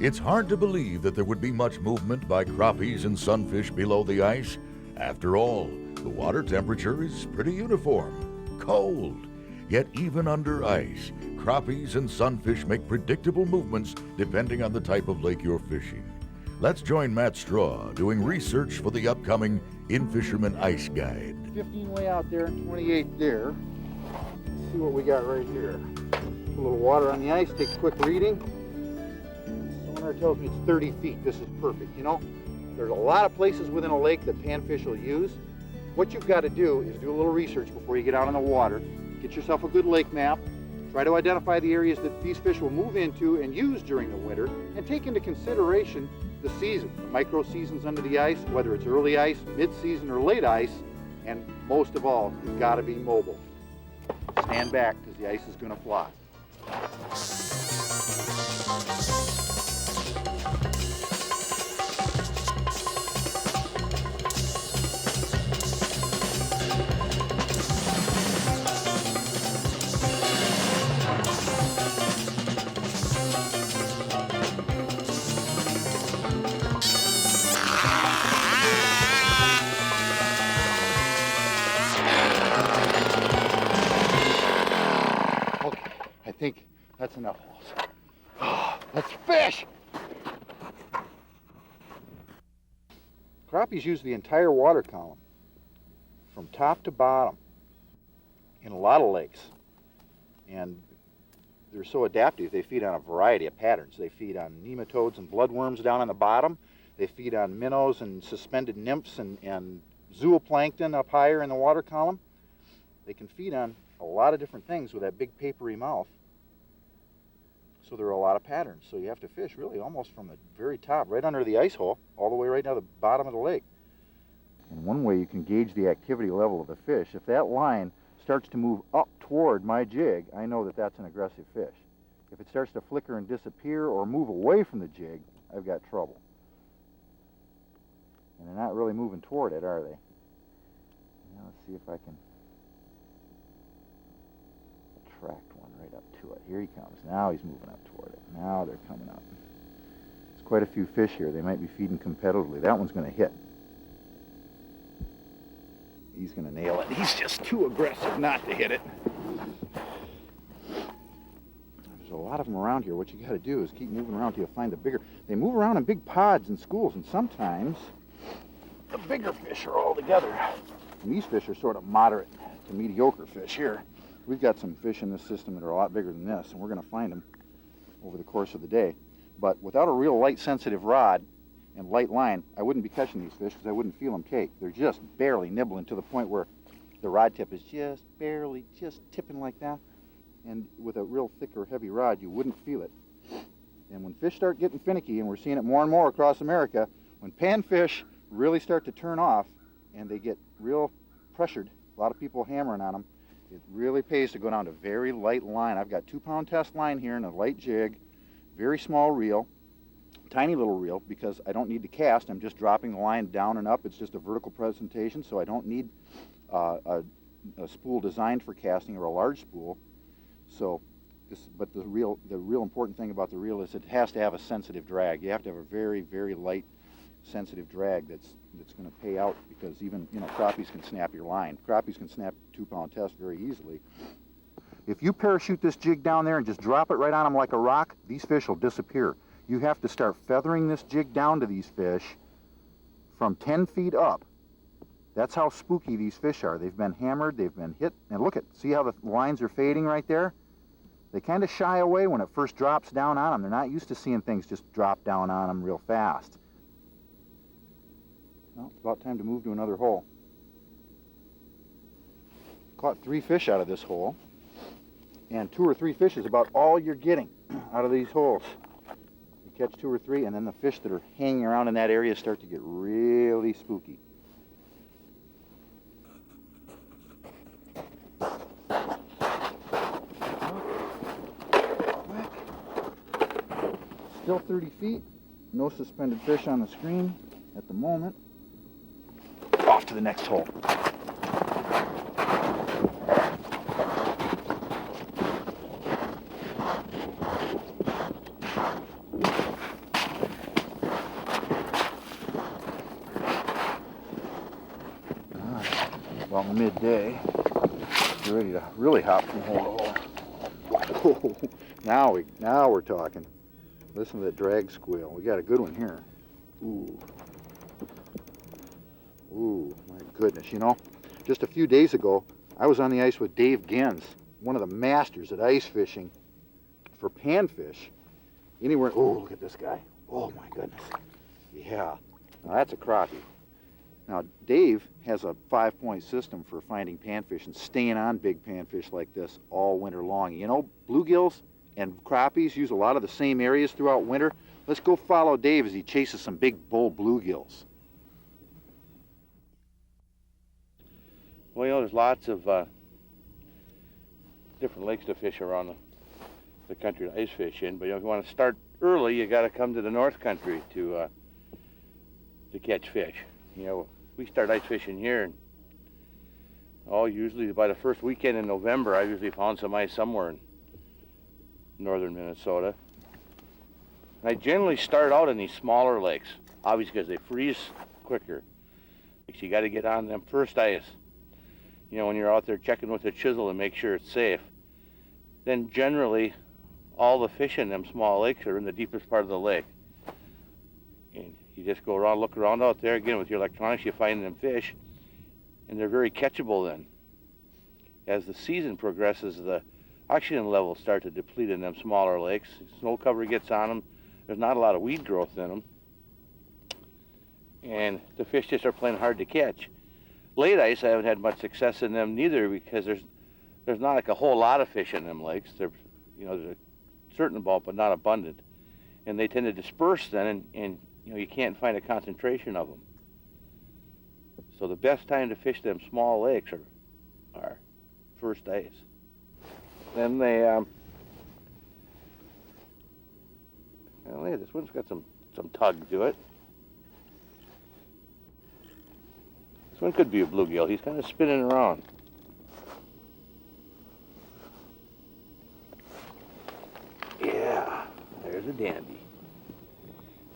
It's hard to believe that there would be much movement by crappies and sunfish below the ice. After all, the water temperature is pretty uniform, cold. Yet even under ice, crappies and sunfish make predictable movements depending on the type of lake you're fishing. Let's join Matt Straw doing research for the upcoming In-Fisherman Ice Guide. 15 way out there and 28 there. Let's see what we got right here. Put a little water on the ice, take a quick reading. Sonar tells me it's 30 feet. This is perfect. You know, there's a lot of places within a lake that panfish will use. What you've got to do is do a little research before you get out on the water. Get yourself a good lake map. Try to identify the areas that these fish will move into and use during the winter, and take into consideration the season, the micro seasons under the ice, whether it's early ice, mid-season, or late ice, and most of all, you've got to be mobile. Stand back because the ice is going to fly. I think that's enough holes. Oh, let's fish! Crappies use the entire water column from top to bottom in a lot of lakes. And they're so adaptive, they feed on a variety of patterns. They feed on nematodes and bloodworms down on the bottom. They feed on minnows and suspended nymphs and zooplankton up higher in the water column. They can feed on a lot of different things with that big papery mouth. So there are a lot of patterns. So you have to fish really almost from the very top, right under the ice hole, all the way right down to the bottom of the lake. And one way you can gauge the activity level of the fish, if that line starts to move up toward my jig, I know that that's an aggressive fish. If it starts to flicker and disappear or move away from the jig, I've got trouble. And they're not really moving toward it, are they? Now let's see if I can attract one right up to it. Here he comes. Now he's moving up toward it. Now they're coming up. There's quite a few fish here. They might be feeding competitively. That one's going to hit. He's going to nail it. He's just too aggressive not to hit it. There's a lot of them around here. What you got to do is keep moving around till you find the bigger. They move around in big pods in schools, and sometimes the bigger fish are all together. And these fish are sort of moderate to mediocre fish here. We've got some fish in this system that are a lot bigger than this, and we're going to find them over the course of the day. But without a real light-sensitive rod and light line, I wouldn't be catching these fish because I wouldn't feel them take. They're just barely nibbling to the point where the rod tip is just barely, just tipping like that. And with a real thick or heavy rod, you wouldn't feel it. And when fish start getting finicky, and we're seeing it more and more across America, when panfish really start to turn off and they get real pressured, a lot of people hammering on them, it really pays to go down to very light line. I've got 2-pound test line here and a light jig, very small reel, tiny little reel, because I don't need to cast. I'm just dropping the line down and up. It's just a vertical presentation, so I don't need a spool designed for casting or a large spool. So, but the real important thing about the reel is it has to have a sensitive drag. You have to have a very, very light, sensitive drag that's going to pay out, because even, you know, crappies can snap your line. Crappies can snap 2-pound test very easily. If you parachute this jig down there and just drop it right on them like a rock, these fish will disappear. You have to start feathering this jig down to these fish from 10 feet up. That's how spooky these fish are. They've been hammered, they've been hit, and look at, see how the lines are fading right there? They kind of shy away when it first drops down on them. They're not used to seeing things just drop down on them real fast. Well, it's about time to move to another hole. Caught 3 fish out of this hole, and 2 or 3 fish is about all you're getting out of these holes. You catch 2 or 3, and then the fish that are hanging around in that area start to get really spooky. Still 30 feet, no suspended fish on the screen at the moment. Off to the next hole. about midday. You're ready to really hop from hole to hole. Now we're talking. Listen to that drag squeal. We got a good one here. Ooh. Ooh, my goodness. You know, just a few days ago, I was on the ice with Dave Genz, one of the masters at ice fishing for panfish. Anywhere, oh, look at this guy. Oh my goodness. Yeah, now that's a crappie. Now, Dave has a 5-point system for finding panfish and staying on big panfish like this all winter long. You know, bluegills and crappies use a lot of the same areas throughout winter. Let's go follow Dave as he chases some big bull bluegills. Well, you know, there's lots of different lakes to fish around the country to ice fish in, but you know, if you want to start early, you got to come to the North Country to catch fish. You know, we start ice fishing here, and usually by the first weekend in November, I usually found some ice somewhere in northern Minnesota. And I generally start out in these smaller lakes, obviously because they freeze quicker. So you got to get on them first ice. You know, when you're out there checking with the chisel to make sure it's safe. Then generally, all the fish in them small lakes are in the deepest part of the lake. And you just go around, look around out there, again with your electronics, you find them fish, and they're very catchable then. As the season progresses, the oxygen levels start to deplete in them smaller lakes. Snow cover gets on them. There's not a lot of weed growth in them. And the fish just are plain hard to catch. Late ice, I haven't had much success in them neither because there's not like a whole lot of fish in them lakes. There's a certain amount, but not abundant. And they tend to disperse then, and you know, you can't find a concentration of them. So the best time to fish them small lakes are first ice. Then they, this one's got some tug to it. This one could be a bluegill. He's kind of spinning around. Yeah, there's a dandy.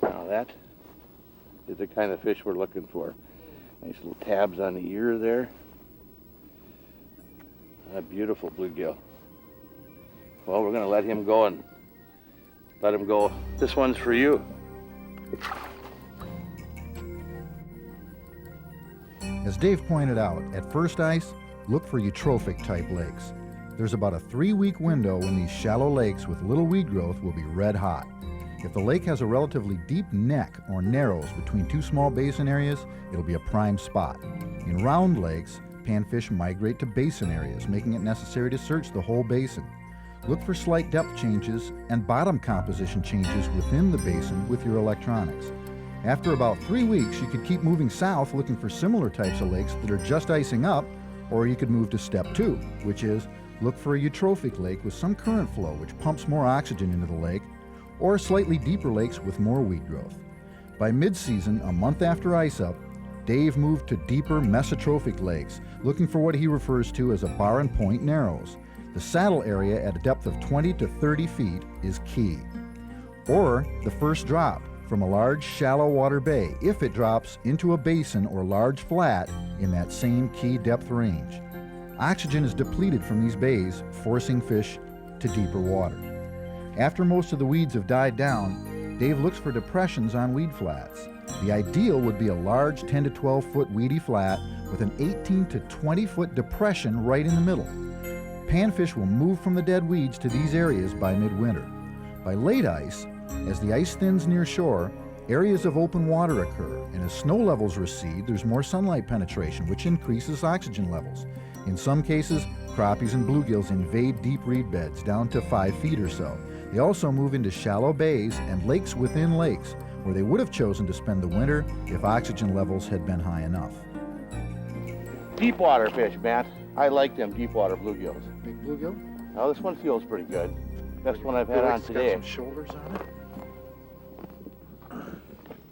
Now that is the kind of fish we're looking for. Nice little tabs on the ear there. A beautiful bluegill. Well, we're going to let him go and let him go. This one's for you. As Dave pointed out, at first ice, look for eutrophic type lakes. There's about a 3-week window when these shallow lakes with little weed growth will be red hot. If the lake has a relatively deep neck or narrows between two small basin areas, it'll be a prime spot. In round lakes, panfish migrate to basin areas, making it necessary to search the whole basin. Look for slight depth changes and bottom composition changes within the basin with your electronics. After about 3 weeks, you could keep moving south looking for similar types of lakes that are just icing up, or you could move to step 2, which is look for a eutrophic lake with some current flow which pumps more oxygen into the lake, or slightly deeper lakes with more weed growth. By mid-season, a month after ice up, Dave moved to deeper mesotrophic lakes, looking for what he refers to as a bar and point narrows. The saddle area at a depth of 20 to 30 feet is key. Or the first drop from a large shallow water bay if it drops into a basin or large flat in that same key depth range. Oxygen is depleted from these bays, forcing fish to deeper water. After most of the weeds have died down, Dave looks for depressions on weed flats. The ideal would be a large 10 to 12 foot weedy flat with an 18 to 20 foot depression right in the middle. Panfish will move from the dead weeds to these areas by midwinter. By late ice, as the ice thins near shore, areas of open water occur, and as snow levels recede, there's more sunlight penetration, which increases oxygen levels. In some cases, crappies and bluegills invade deep reed beds down to 5 feet or so. They also move into shallow bays and lakes within lakes, where they would have chosen to spend the winter if oxygen levels had been high enough. Deep water fish, Matt. I like them deep water bluegills. Big bluegill? Now this one feels pretty good. Best one I've had on today. Got some shoulders on it.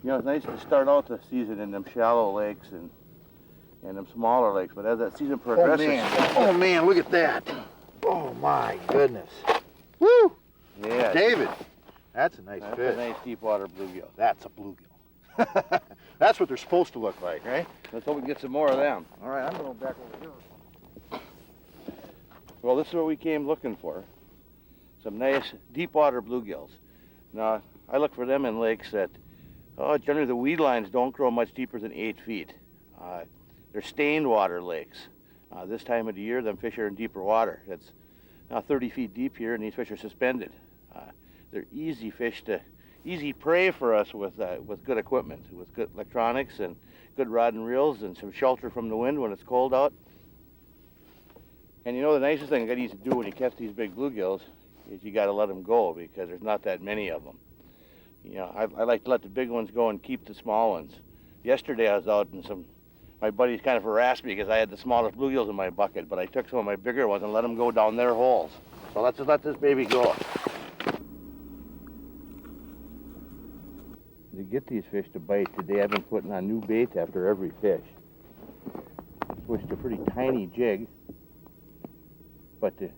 You know, it's nice to start out the season in them shallow lakes and them smaller lakes, but as that season progresses... Oh man, look at that. Oh my goodness. Woo! Yeah. David, that's a nice That's fish. a nice deep water bluegill. That's a bluegill. That's what they're supposed to look like, right? Let's hope we can get some more of them. All right, I'm going back over here. Well, this is what we came looking for. Some nice deep water bluegills. Now, I look for them in lakes that, generally the weed lines don't grow much deeper than 8 feet. They're stained water lakes. This time of the year, them fish are in deeper water. It's now 30 feet deep here, and these fish are suspended. They're easy prey for us with good equipment, with good electronics and good rod and reels and some shelter from the wind when it's cold out. And you know, the nicest thing I got to do when you catch these big bluegills is you got to let them go, because there's not that many of them. You know, I like to let the big ones go and keep the small ones. Yesterday I was out and my buddies kind of harassed me because I had the smallest bluegills in my bucket, but I took some of my bigger ones and let them go down their holes. So let's just let this baby go. To get these fish to bite today, I've been putting on new bait after every fish. Switched to a pretty tiny jig, but the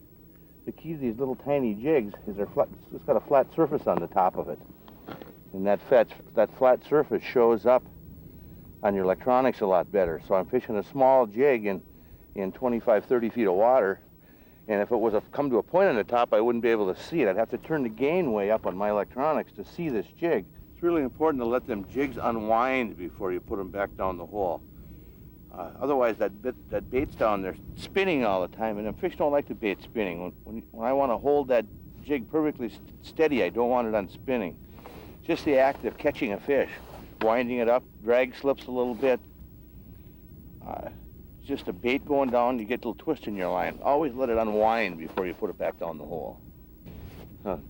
key to these little tiny jigs is it's got a flat surface on the top of it. And that flat surface shows up on your electronics a lot better. So I'm fishing a small jig in 25, 30 feet of water, and if it was come to a point on the top, I wouldn't be able to see it. I'd have to turn the gain way up on my electronics to see this jig. It's really important to let them jigs unwind before you put them back down the hole. Otherwise, that bait's down there spinning all the time, and them fish don't like the bait spinning. When I want to hold that jig perfectly steady, I don't want it on spinning. Just the act of catching a fish, winding it up, drag slips a little bit. Just a bait going down, you get a little twist in your line. Always let it unwind before you put it back down the hole.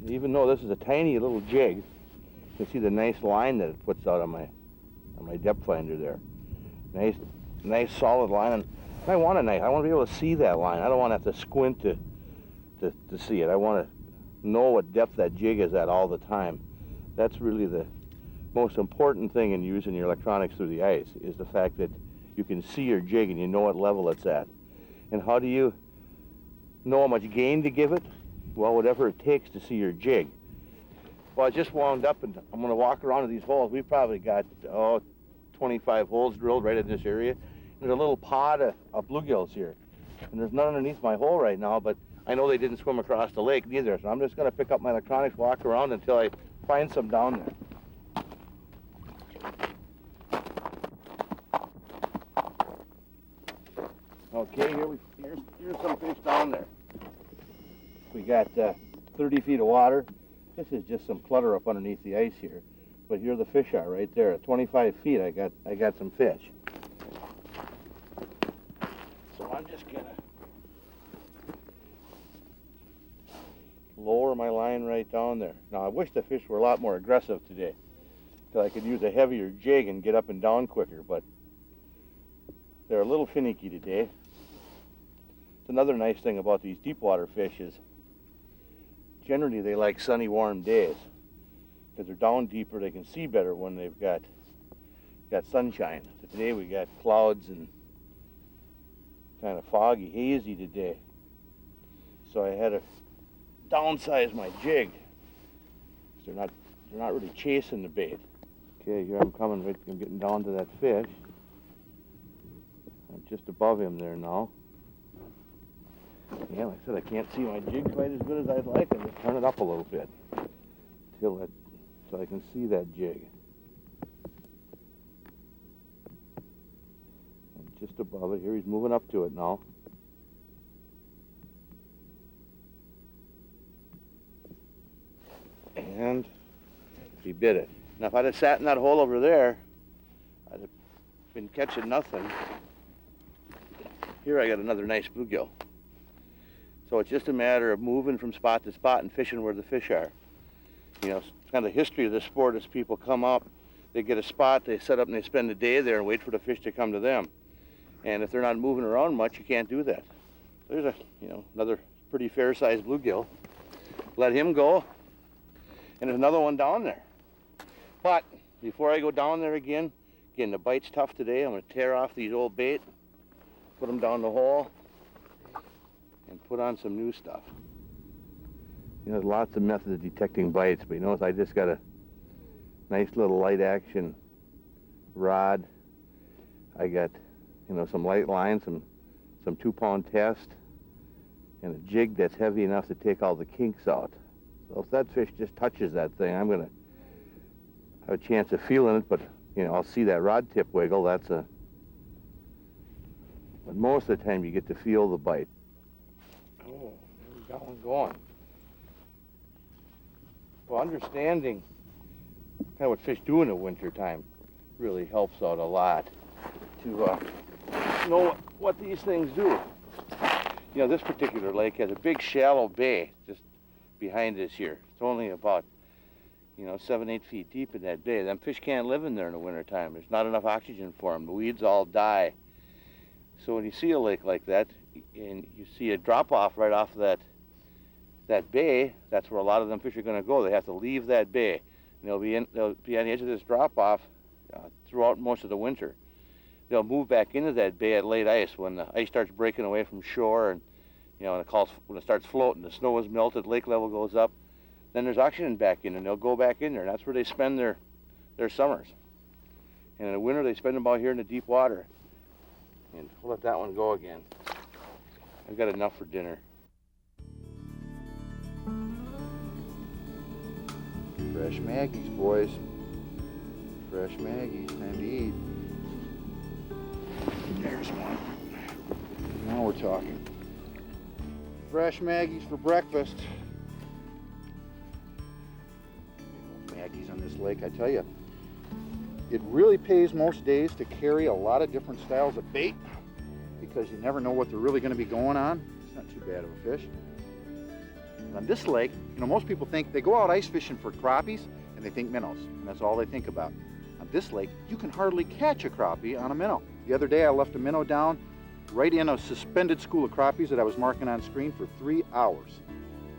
Even though this is a tiny little jig, you can see the nice line that it puts out on my depth finder there. Nice solid line. And I want to be able to see that line. I don't want to have to squint to see it. I want to know what depth that jig is at all the time. That's really the most important thing in using your electronics through the ice, is the fact that you can see your jig and you know what level it's at. And how do you know how much gain to give it? Well, whatever it takes to see your jig. Well, I just wound up and I'm going to walk around to these holes. We've probably got 25 holes drilled right in this area. There's a little pod of bluegills here. And there's none underneath my hole right now, but I know they didn't swim across the lake neither. So I'm just going to pick up my electronics, walk around until I find some down there. Okay, here's some fish down there. We got 30 feet of water. This is just some clutter up underneath the ice here. But here the fish are right there. At 25 feet, I got some fish. So I'm just gonna lower my line right down there. Now I wish the fish were a lot more aggressive today, because I could use a heavier jig and get up and down quicker, but they're a little finicky today. It's another nice thing about these deep water fish is generally they like sunny, warm days, because they're down deeper. They can see better when they've got sunshine. So today we got clouds and kind of foggy, hazy today. So I had to downsize my jig. They're not really chasing the bait. Okay, here I'm coming. I'm getting down to that fish. I'm just above him there now. Yeah, like I said, I can't see my jig quite as good as I'd like. I just turn it up a little bit so I can see that jig. I'm just above it. Here he's moving up to it now. And he bit it. Now if I'd have sat in that hole over there, I'd have been catching nothing. Here I got another nice bluegill. So it's just a matter of moving from spot to spot and fishing where the fish are. You know, it's kind of the history of the sport is people come up, they get a spot, they set up and they spend the day there and wait for the fish to come to them. And if they're not moving around much, you can't do that. There's another pretty fair-sized bluegill. Let him go. And there's another one down there. But before I go down there again, the bite's tough today. I'm going to tear off these old bait, put them down the hole, and put on some new stuff. You know, there's lots of methods of detecting bites, but you notice I just got a nice little light action rod. I got, some light line, some 2-pound test, and a jig that's heavy enough to take all the kinks out. So if that fish just touches that thing, I'm gonna have a chance of feeling it, but I'll see that rod tip wiggle. But most of the time you get to feel the bite. Oh, we got one going. Well, understanding kind of what fish do in the wintertime really helps out a lot to know what these things do. This particular lake has a big shallow bay just behind us here. It's only about 7-8 feet deep in that bay. Them fish can't live in there in the wintertime. There's not enough oxygen for them. The weeds all die. So when you see a lake like that and you see a drop off right off that bay, that's where a lot of them fish are going to go. They have to leave that bay. And they'll be on the edge of this drop off throughout most of the winter. They'll move back into that bay at late ice when the ice starts breaking away from shore, and when it starts floating, the snow is melted, lake level goes up. Then there's oxygen back in, and they'll go back in there, and that's where they spend their summers. And in the winter, they spend them out here in the deep water. And we'll let that one go again. I've got enough for dinner. Fresh Maggies, boys. Fresh Maggies, time to eat. There's one. Now we're talking. Fresh Maggies for breakfast. Maggies on this lake, I tell you. It really pays most days to carry a lot of different styles of bait because you never know what they're really going to be going on. It's not too bad of a fish. And on this lake, most people think they go out ice fishing for crappies and they think minnows, and that's all they think about. On this lake, you can hardly catch a crappie on a minnow. The other day I left a minnow down right in a suspended school of crappies that I was marking on screen for 3 hours.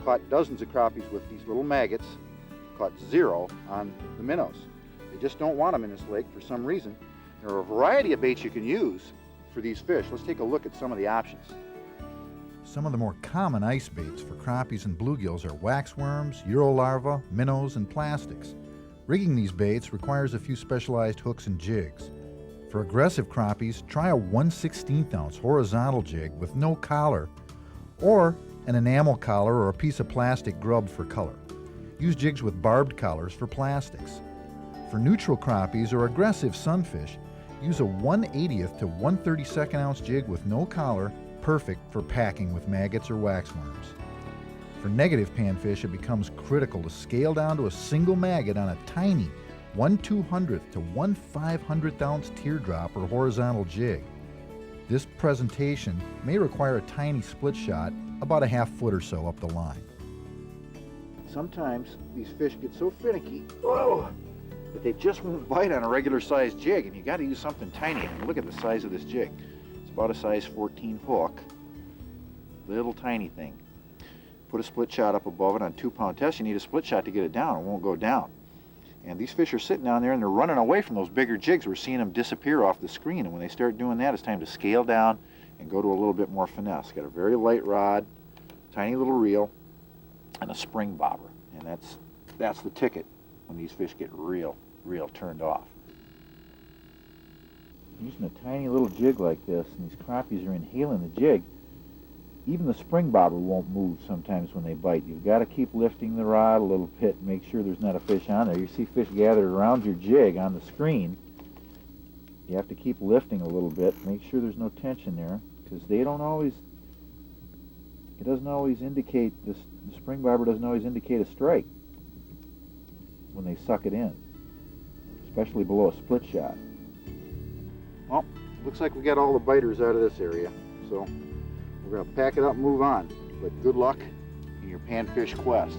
Caught dozens of crappies with these little maggots, caught 0 on the minnows. They just don't want them in this lake for some reason. There are a variety of baits you can use for these fish. Let's take a look at some of the options. Some of the more common ice baits for crappies and bluegills are waxworms, Eurolarva, minnows, and plastics. Rigging these baits requires a few specialized hooks and jigs. For aggressive crappies, try a 1/16 ounce horizontal jig with no collar, or an enamel collar or a piece of plastic grub for color. Use jigs with barbed collars for plastics. For neutral crappies or aggressive sunfish, use a 1/80th to 1/32 ounce jig with no collar, perfect for packing with maggots or waxworms. For negative panfish, it becomes critical to scale down to a single maggot on a tiny 1/200th to 1/500th ounce teardrop or horizontal jig. This presentation may require a tiny split shot about a half foot or so up the line. Sometimes these fish get so finicky that they just won't bite on a regular sized jig, and you got to use something tiny. I mean, look at the size of this jig. It's about a size 14 hook, little tiny thing. Put a split shot up above it on 2-pound test. You need a split shot to get it down. It won't go down. And these fish are sitting down there and they're running away from those bigger jigs. We're seeing them disappear off the screen, and when they start doing that, it's time to scale down and go to a little bit more finesse. Got a very light rod, tiny little reel, and a spring bobber, and that's the ticket when these fish get real turned off. Using a tiny little jig like this, and these crappies are inhaling the jig, even the spring bobber won't move sometimes when they bite. You've got to keep lifting the rod a little bit, make sure there's not a fish on there. You see fish gathered around your jig on the screen. You have to keep lifting a little bit, make sure there's no tension there, because it doesn't always indicate, the spring bobber doesn't always indicate a strike when they suck it in, especially below a split shot. Well, looks like we got all the biters out of this area, so we're going to pack it up and move on. But good luck in your panfish quest.